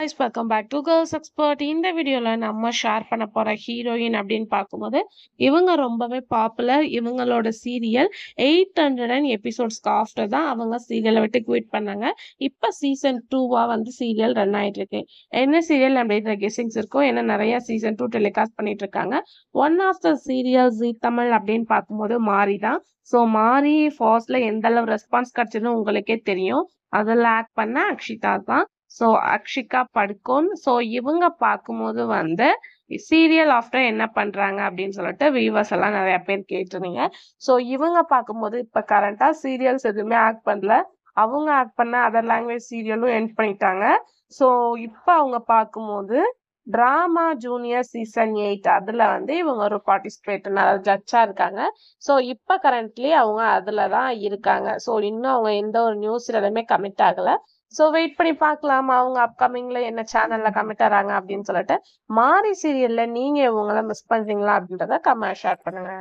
guys, welcome back to Girls Expert. இந்த வீடியோல நம்ம ஷேர் பண்ண போற ஹீரோயின் அப்படின்னு பார்க்கும்போது இவங்க ரொம்பவே பாப்புலர். இவங்களோட சீரியல் 800 எபிசோட்ஸ்க்கு ஆஃப்டர் தான் அவங்க சீரியலை விட்டு குவிட் பண்ணாங்க. இப்போ சீசன் 2வா வந்து சீரியல் ரன் ஆயிட்டு இருக்கு. என்ன சீரியல் அப்படின்ற கெஸிங்ஸ் இருக்கும். ஏன்னா நிறைய சீசன் 2 டெலிகாஸ்ட் பண்ணிட்டு இருக்காங்க. ஒன் ஆஃப் த சீரியல் ஜீ தமிழ் அப்படின்னு பார்க்கும்போது மாரி தான். ஸோ மாரி ஃபர்ஸ்ட்ல எந்த அளவு ரெஸ்பான்ஸ் கிடைச்சதுன்னு உங்களுக்கே தெரியும். அதில் ஆக்ட் பண்ண அக்ஷிதா தான். ஸோ அக்ஷிகா படுகோன். ஸோ இவங்க பார்க்கும்போது வந்து சீரியல் ஆஃப்டர் என்ன பண்றாங்க அப்படின்னு சொல்லிட்டு வியூவர்ஸ் எல்லாம் நிறைய பேர் கேட்டிருந்தீங்க. ஸோ இவங்க பார்க்கும்போது இப்போ கரண்டா சீரியல்ஸ் எதுவுமே ஆக்ட் பண்ணல. அவங்க ஆக்ட் பண்ண அதர் லாங்குவேஜ் சீரியலும் எண்ட் பண்ணிட்டாங்க. ஸோ இப்போ அவங்க பார்க்கும்போது டிராமா ஜூனியர் சீசன் 8 அதுல வந்து இவங்க ஒரு பார்ட்டிசிபேட் ஜட்ஜா இருக்காங்க. ஸோ இப்போ கரண்ட்லி அவங்க அதுல தான் இருக்காங்க. ஸோ இன்னும் அவங்க எந்த ஒரு நியூஸ்லயுமே கமிட் ஆகல. ஸோ வெயிட் பண்ணி பார்க்கலாம் அவங்க அப்கமிங்ல என்ன சேனல்ல கமிட் ஆறாங்க அப்படின்னு சொல்லிட்டு. மாரி சீரியல்ல நீங்க இவங்கள மிஸ் பண்றீங்களா அப்படின்றத கமெண்ட் ஷேர் பண்ணுங்க.